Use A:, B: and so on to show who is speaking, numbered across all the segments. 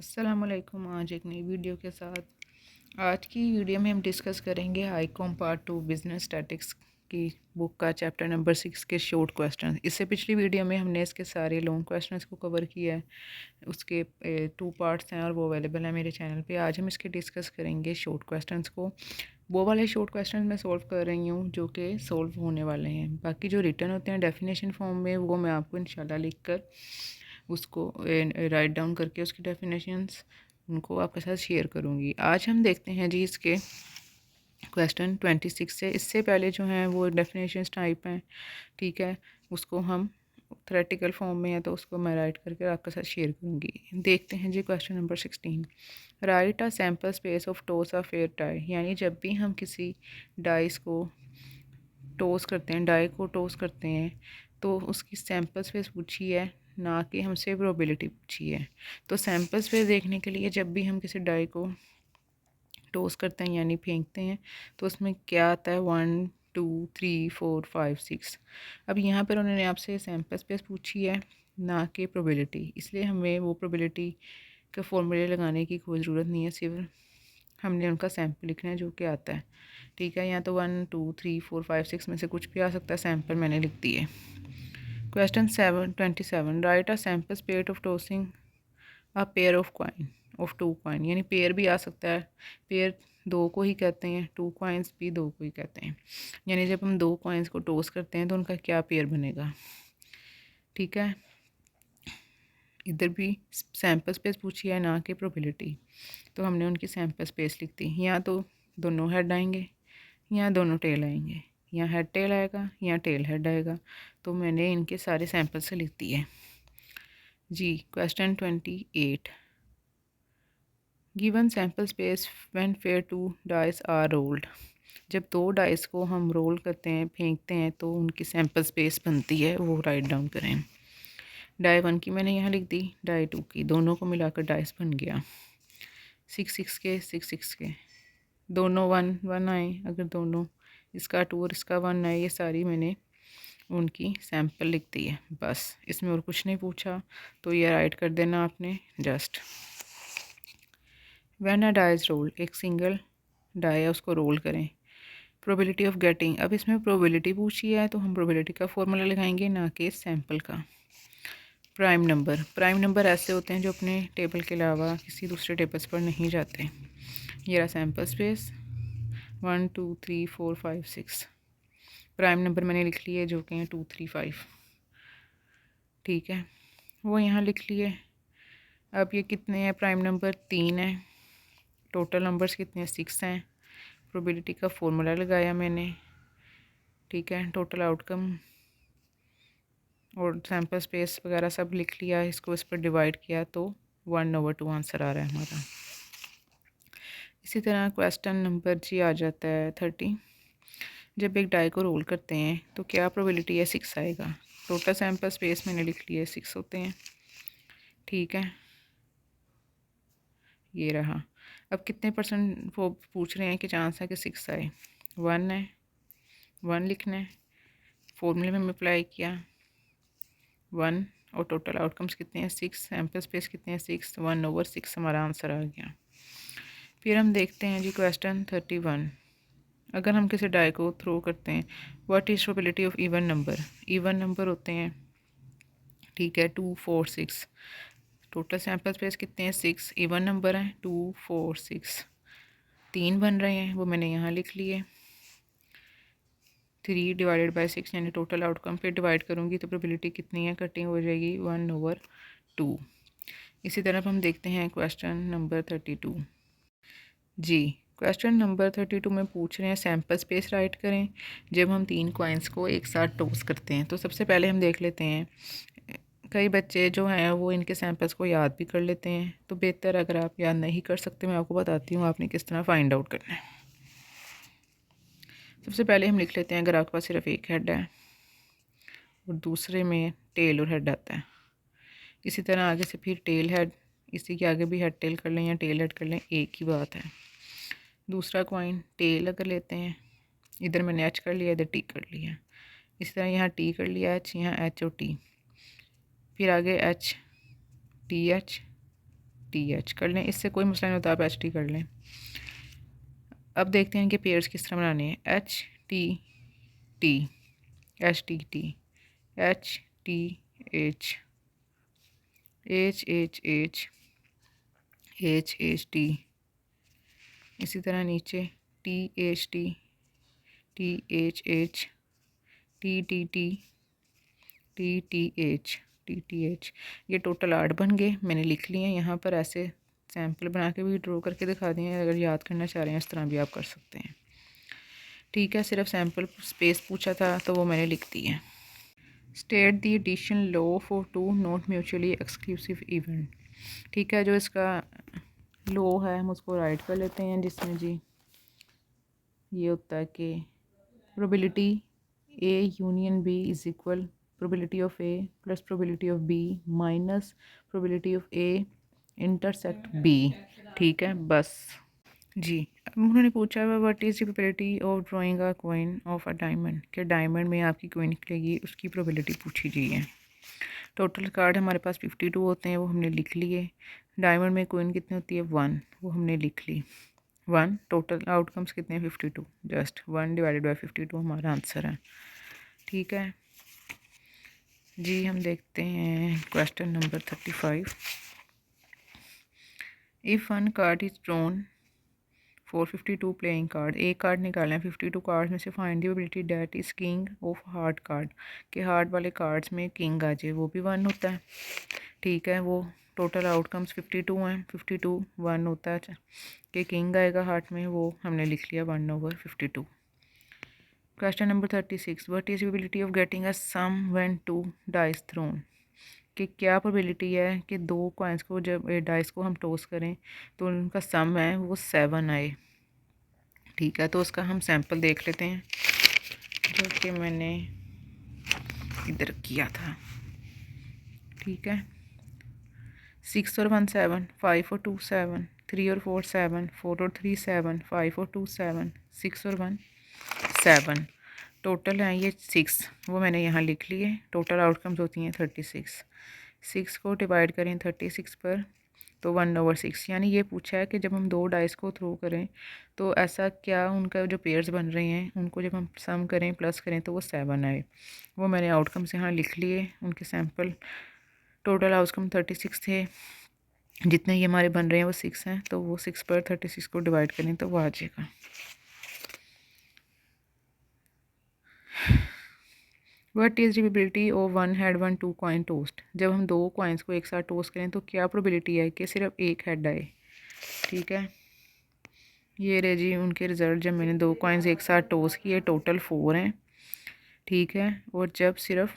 A: अस्सलामुअलैकुम। आज एक नई वीडियो के साथ आज की वीडियो में हम डिस्कस करेंगे आईकॉम पार्ट 2 बिजनेस स्टैटिक्स की बुक का चैप्टर नंबर 6 के शॉर्ट क्वेश्चन। इससे पिछली वीडियो में हमने इसके सारे लॉन्ग क्वेश्चंस को कवर किया है। उसके 2 पार्ट्स हैं और वो अवेलेबल है मेरे चैनल पे। आज हम इसके डिस्कस करेंगे शॉर्ट क्वेश्चंस को। वो वाले शॉर्ट क्वेश्चन मैं सॉल्व कर रही हूँ जो कि सॉल्व होने वाले हैं। बाकी जो रिटर्न होते हैं डेफिनेशन फॉर्म में, वो मैं आपको इंशाल्लाह लिख कर उसको राइट डाउन करके उसकी डेफिनेशंस उनको आपके साथ शेयर करूँगी। आज हम देखते हैं जी इसके क्वेश्चन 26 से। इससे पहले जो हैं वो डेफिनेशंस टाइप हैं, ठीक है। उसको हम थ्योरेटिकल फॉर्म में है तो उसको मैं राइट करके आपके साथ शेयर करूँगी। देखते हैं जी question number 16। Write a sample space of toss a fair die. यानी जब भी हम किसी डाइस को टॉस करते हैं, डाई को टॉस करते हैं, तो उसकी सैम्पल स्पेस पूछी है, ना कि हमसे प्रोबेबिलिटी पूछी है। तो सैम्पल स्पेस देखने के लिए जब भी हम किसी डाई को टॉस करते हैं यानी फेंकते हैं, तो उसमें क्या आता है 1 2 3 4 5 6। अब यहाँ पर उन्होंने आपसे सैम्पल स्पेस पूछी है, ना कि प्रोबेबिलिटी, इसलिए हमें वो प्रोबेबिलिटी का फॉर्मूले लगाने की कोई ज़रूरत नहीं है। सिर्फ हमने उनका सैम्पल लिखना है जो कि आता है, ठीक है। या तो 1 2 3 4 5 6 में से कुछ भी आ सकता है। सैम्पल मैंने लिख दी है। Question 27। Write a sample space of tossing a pair of coin of 2 coin. यानी पेयर भी आ सकता है, पेयर दो को ही कहते हैं, 2 कॉइन्स भी दो को ही कहते हैं। यानी जब हम 2 कॉइन्स को टॉस करते हैं तो उनका क्या पेयर बनेगा, ठीक है। इधर भी सैम्पल स्पेस पूछी है, ना कि प्रोबेबिलिटी, तो हमने उनकी सैम्पल स्पेस लिख दी। या तो दोनों हेड आएंगे या दोनों टेल आएंगे, या हेड टेल आएगा या टेल हेड आएगा। तो मैंने इनके सारे सैम्पल से लिख दिए जी। Question 28। Given sample space when fair 2 dice are rolled. जब 2 डाइस को हम रोल करते हैं, फेंकते हैं, तो उनकी सैम्पल स्पेस बनती है, वो राइट डाउन करें। डाई 1 की मैंने यहाँ लिख दी, डाई 2 की, दोनों को मिलाकर डाइस बन गया 6 6 के 6 6 के। दोनों 1 1 आए, अगर दोनों इसका 2 और इसका 1 आए, ये सारी मैंने उनकी सैम्पल लिख दी है। बस इसमें और कुछ नहीं पूछा, तो ये राइट कर देना आपने just. When a die is roll, एक सिंगल डाई है उसको रोल करें। प्रोबेबिलिटी ऑफ गेटिंग, अब इसमें प्रोबेबिलिटी पूछी है तो हम प्रोबेबिलिटी का फॉर्मूला लगाएंगे, ना कि सैम्पल का। प्राइम नंबर, प्राइम नंबर ऐसे होते हैं जो अपने टेबल के अलावा किसी दूसरे टेबल्स पर नहीं जाते। ये रहा सैम्पल स्पेस 1 2 3 4 5 6। प्राइम नंबर मैंने लिख लिए जो कि हैं 2 3 5, ठीक है, वो यहाँ लिख लिए। अब ये कितने हैं प्राइम नंबर? 3 है। टोटल नंबर्स कितने हैं? 6 हैं। प्रोबेबिलिटी का फॉर्मूला लगाया मैंने, ठीक है। टोटल आउटकम और सैम्पल स्पेस वगैरह सब लिख लिया, इसको इस पर डिवाइड किया तो 1/2 आंसर आ रहा है हमारा। इसी तरह क्वेश्चन नंबर जी आ जाता है 30। जब एक डाई को रोल करते हैं तो क्या प्रोबेबिलिटी है 6 आएगा। टोटल सैम्पल स्पेस मैंने लिख लिया 6 होते हैं, ठीक है। ये रहा। अब कितने परसेंट वो पूछ रहे हैं कि चांस है कि 6 आए। 1 है, 1 लिखना है, फॉर्मूले में अप्लाई किया 1, और टोटल आउटकम्स कितने हैं 6, सैम्पल स्पेस कितने हैं 6, 1/6 हमारा आंसर आ गया। फिर हम देखते हैं जी क्वेश्चन 31। अगर हम किसी डाई को थ्रो करते हैं, what is probability of even number. Even number होते हैं, ठीक है, 2 4 6। टोटल सैम्पल स्पेस कितने हैं 6, इवन नंबर हैं 2 4 6, 3 बन रहे हैं, वो मैंने यहाँ लिख लिए। 3 डिवाइडेड बाई 6 यानी टोटल आउटकम पे डिवाइड करूँगी तो प्रोबेबिलिटी कितनी है, कटिंग हो जाएगी 1/2। इसी तरह हम देखते हैं क्वेश्चन नंबर 32 जी। क्वेश्चन नंबर 32 में पूछ रहे हैं सैम्पल स्पेस राइट करें जब हम 3 कॉइन्स को एक साथ टॉस करते हैं। तो सबसे पहले हम देख लेते हैं, कई बच्चे जो हैं वो इनके सैम्पल्स को याद भी कर लेते हैं, तो बेहतर अगर आप याद नहीं कर सकते, मैं आपको बताती हूँ आपने किस तरह फाइंड आउट करना है। सबसे पहले हम लिख लेते हैं, अगर आपके पास सिर्फ एक हेड है और दूसरे में टेल और हेड आता है, इसी तरह आगे से फिर टेल हेड, इसी के आगे भी हेड टेल कर लें या टेल हेड कर लें, एक ही बात है। दूसरा कॉइन टेल अगर लेते हैं, इधर मैंने एच कर लिया, इधर टी कर लिया, इसी तरह यहाँ टी कर लिया एच, यहाँ एच और टी, फिर आगे एच टी एच TH कर लें, इससे कोई मसला नहीं होता, आप HT कर लें। अब देखते हैं इनके पेयर्स किस तरह बनाने हैं। HTT HTT HTH HHH HHT, इसी तरह नीचे THT THH TTT TTH TTH। ये टोटल 8 बन गए, मैंने लिख लिए हैं यहाँ पर। ऐसे सैम्पल बना के भी ड्रॉ करके दिखा दिए हैं, अगर याद करना चाह रहे हैं इस तरह भी आप कर सकते हैं। ठीक है, सिर्फ सैम्पल स्पेस पूछा था तो वो मैंने लिख दी है। State the addition law for two not mutually exclusive event. ठीक है, जो इसका लॉ है हम उसको राइट कर लेते हैं, जिसमें जी ये होता है कि probability A union B is equal probability of A plus probability of B minus probability of A intersect B। ठीक है, बस जी। अब उन्होंने पूछा है what is the probability of drawing a coin of a diamond, कि डायमंड में आपकी कॉइन निकलेगी, उसकी प्रोबेबिलिटी पूछी गई है। टोटल कार्ड हमारे पास 52 होते हैं, वो हमने लिख लिए। डायमंड में कॉइन कितनी होती है 1, वो हमने लिख ली 1। टोटल आउटकम्स कितने हैं 52, जस्ट 1 डिवाइडेड बाई 52 हमारा आंसर है। ठीक है जी, हम देखते हैं question number 35। If one card is drawn for 52 playing card, एक कार्ड निकालना है 52 कार्ड में से, find the probability that is king of heart card, के हार्ट वाले कार्ड्स में किंग आ जाए, वो भी 1 होता है। ठीक है, वो टोटल आउटकम्स 52 हैं, 52 1 होता है कि किंग आएगा हार्ट में, वो हमने लिख लिया 1/52। Question number 36, what is probability of getting a sum when 2 dice thrown, कि क्या प्रोबेबिलिटी है कि 2 कॉइन्स को जब डाइस को हम टॉस करें तो उनका सम है वो 7 आए। ठीक है, तो उसका हम सैंपल देख लेते हैं जो कि मैंने इधर किया था। ठीक है, 6 और 1 7, 5 और 2 7, 3 और 4 7, 4 और 3 7, 5 और 2 7, 6 और 1 7। टोटल है ये 6, वो मैंने यहाँ लिख लिए। टोटल आउटकम्स होती हैं 36। 6 को डिवाइड करें 36 पर तो 1/6, यानी ये पूछा है कि जब हम 2 डाइस को थ्रो करें तो ऐसा क्या उनका जो पेयर्स बन रहे हैं उनको जब हम सम करें प्लस करें तो वो 7 आए। वो मैंने आउटकम्स यहाँ लिख लिए, उनके सैंपल। टोटल आउटकम 36 थे, जितने ये हमारे बन रहे हैं वो 6 हैं, तो वो 6 पर 36 को डिवाइड करें तो वो आ जाएगा। What is probability of one head 1 2 coin toast, जब हम 2 कॉइन्स को एक साथ टोस्ट करें तो क्या प्रोबेबिलिटी है कि सिर्फ एक हेड आए। ठीक है, ये रहे जी उनके रिज़ल्ट, जब मैंने 2 कॉइन्स एक साथ टोस किए टोटल 4 हैं। ठीक है, और जब सिर्फ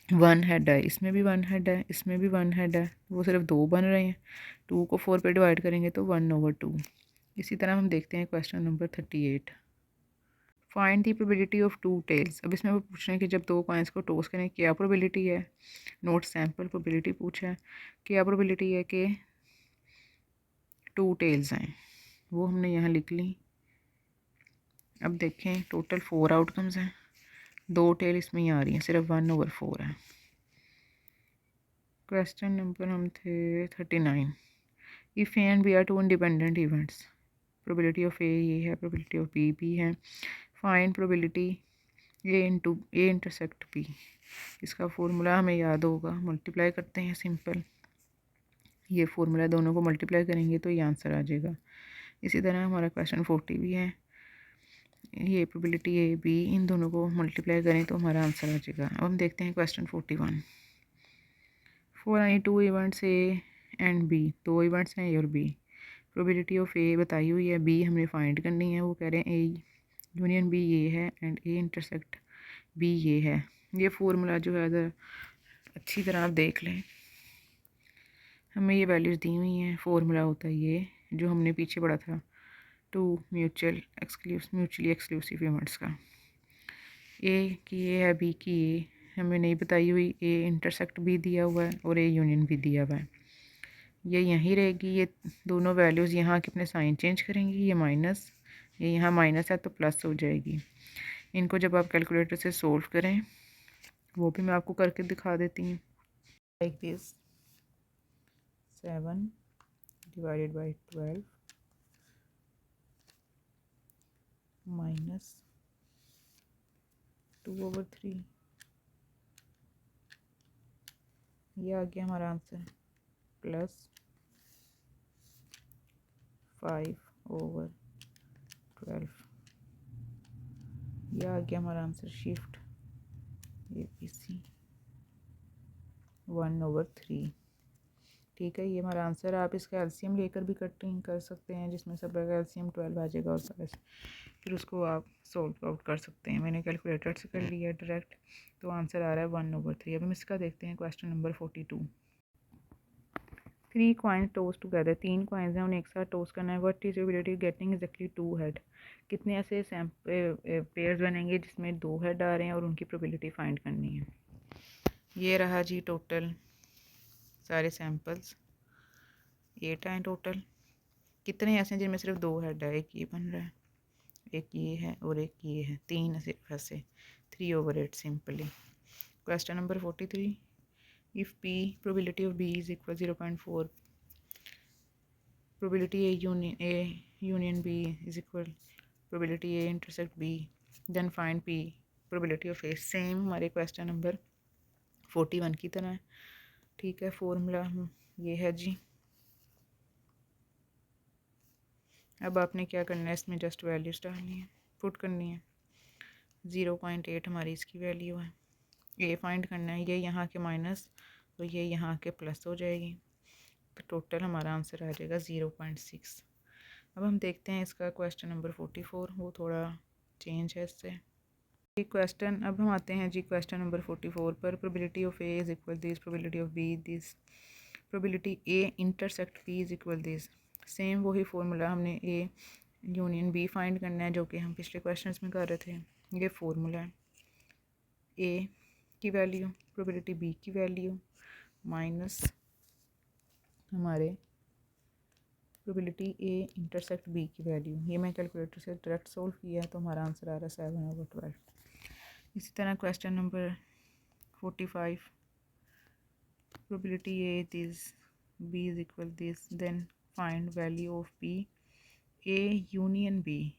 A: 1 हेड है, इसमें भी 1 हेड है, इसमें भी 1 हेड है, वो सिर्फ 2 बन रहे हैं। 2 को 4 पे डिवाइड करेंगे तो 1/2। इसी तरह हम देखते हैं question number 38। Find the probability of 2 tails. अब इसमें वो पूछ रहे हैं कि जब 2 कॉइन्स को टॉस करें क्या प्रोबेबिलिटी है। नोट सैम्पल प्रोबेबिलिटी पूछा है, क्या प्रोबेबिलिटी है कि 2 टेल्स हैं, वो हमने यहाँ लिख ली। अब देखें टोटल 4 आउटकम्स हैं, 2 टेल इसमें ही आ रही हैं, सिर्फ 1/4 है। क्वेश्चन नंबर हम थे 39। If A and B are 2 independent events, probability of A ये है, प्रोबेबिलिटी ऑफ बी भी है। Find probability A intersect B. इसका फॉर्मूला हमें याद होगा, मल्टीप्लाई करते हैं सिंपल। ये फॉर्मूला दोनों को मल्टीप्लाई करेंगे तो ये आंसर आ जाएगा। इसी तरह हमारा क्वेश्चन 40 भी है, ये प्रोबेबिलिटी ए बी, इन दोनों को मल्टीप्लाई करें तो हमारा आंसर आ जाएगा। अब हम देखते हैं question 41। For any 2 events A and B, 2 events हैं ए और बी, प्रोबेबिलिटी ऑफ ए बताई हुई है, बी हमने फाइंड करनी है। वो कह रहे हैं ए यूनियन बी ये है एंड ए इंटरसेक्ट बी ये है। ये फार्मूला जो है ज़रा अच्छी तरह आप देख लें, हमें ये वैल्यूज़ दी हुई हैं। फार्मूला होता है ये जो हमने पीछे पढ़ा था, 2 म्यूचुअली एक्सक्लूसिव इवेंट्स का। ए की ए है, बी की ए हमें नहीं बताई हुई, ए इंटरसेक्ट भी दिया हुआ है और ए यूनियन भी दिया हुआ है। ये यहीं रहेगी, ये दोनों वैल्यूज़ यहाँ के अपने साइन चेंज करेंगी, ये माइनस, ये यहाँ माइनस है तो प्लस हो जाएगी। इनको जब आप कैलकुलेटर से सोल्व करें, वो भी मैं आपको करके दिखा देती हूँ। Like this 7 divided by 12 minus 2/3, ये आ गया हमारा आंसर, प्लस 5/12, ये आ गया हमारा आंसर। Shift ABC 1/3। ठीक है, ये हमारा आंसर। आप इसका एलसीएम लेकर भी कटिंग कर सकते हैं, जिसमें सब का एलसीएम 12 आ जाएगा, और फिर उसको आप सोल्व आउट कर सकते हैं। मैंने कैलकुलेटर से कर लिया डायरेक्ट, तो आंसर आ रहा है 1/3। अब हम इसका देखते हैं question number 42। 3 coins toast together, 3 coins हैं, उन्हें एक साथ टोस्ट करना है। What is probability getting exactly 2 head, कितने ऐसे पेयर्स बनेंगे जिसमें 2 हेड आ रहे हैं और उनकी प्रोबेबिलिटी फाइंड करनी है। ये रहा जी टोटल सारे सैम्पल्स, 8 हैं टोटल। कितने ऐसे हैं जिनमें सिर्फ 2 हेड है, एक ये बन रहा है, एक ये है और एक ये है, 3 सिर्फ ऐसे, 3/8 simply. Question number 43, if P probability of B is equal 0.4, probability A union B is equal probability A intersect B, then find P probability of A। Same हमारे क्वेश्चन नंबर 41 की तरह है। ठीक है, फॉर्मूला ये है जी। अब आपने क्या करना है, इसमें जस्ट वैल्यूज डालनी है, पुट करनी है। 0.8 हमारी इसकी वैल्यू है। ए फाइंड करना है, ये यहाँ के माइनस और ये यहाँ के प्लस हो जाएगी, तो टोटल हमारा आंसर आ जाएगा 0.6। अब हम देखते हैं इसका क्वेश्चन नंबर 44, वो थोड़ा चेंज है इससे। क्वेश्चन, अब हम आते हैं जी क्वेश्चन नंबर 44 पर। Probability of A is equal this, probability of B this, probability A intersect B is equal this. Same वही फॉर्मूला, हमने ए यूनियन बी फाइंड करना है, जो कि हम पिछले क्वेश्चंस में कर रहे थे। ये फॉर्मूला है, ए की वैल्यू प्रोबेबिलिटी बी की वैल्यू माइनस हमारे प्रोबेबिलिटी ए इंटरसेक्ट बी की वैल्यू। ये मैं कैलकुलेटर से डायरेक्ट सोल्व किया है, तो हमारा आंसर आ रहा है 7/12। इसी तरह question number 45, probability A this B is equal this, then find value of B A union B.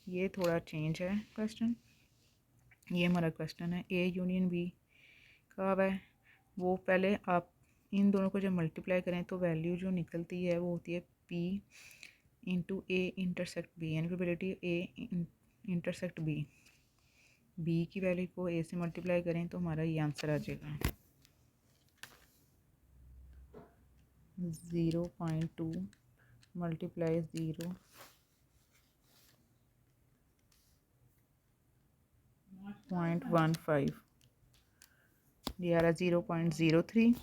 A: ये थोड़ा चेंज है क्वेश्चन, ये हमारा क्वेश्चन है ए यूनियन बी कब है। वो पहले आप इन दोनों को जब मल्टीप्लाई करें तो वैल्यू जो निकलती है वो होती है P into A intersect B, यानी probability A intersect B. B की वैल्यू को ए से मल्टीप्लाई करें तो हमारा ये आंसर आ जाएगा 0.2 मल्टीप्लाई 0.15, ये आ रहा 0.03।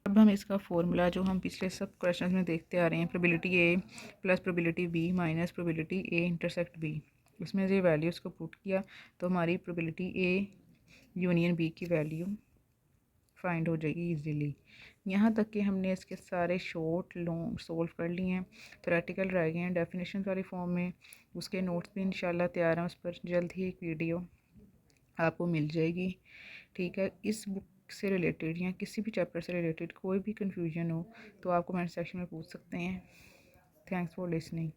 A: अब हम इसका फॉर्मूला जो हम पिछले सब क्वेश्चन में देखते आ रहे हैं, probability A plus probability B minus probability A intersect B, उसमें से वैल्यूज़ को पुट किया तो हमारी प्रोबेबिलिटी ए यूनियन बी की वैल्यू फाइंड हो जाएगी इजीली। यहाँ तक कि हमने इसके सारे शॉर्ट लॉन्ग सोल्व कर लिए हैं, थ्योरेटिकल रह गए हैं डेफिनेशन वाली फॉर्म में। उसके नोट्स भी इंशाल्लाह तैयार हैं, उस पर जल्द ही एक वीडियो आपको मिल जाएगी। ठीक है, इस बुक से रिलेटेड या किसी भी चैप्टर से रिलेटेड कोई भी कन्फ्यूजन हो तो आप कमेंट सेक्शन में पूछ सकते हैं। Thanks for listening.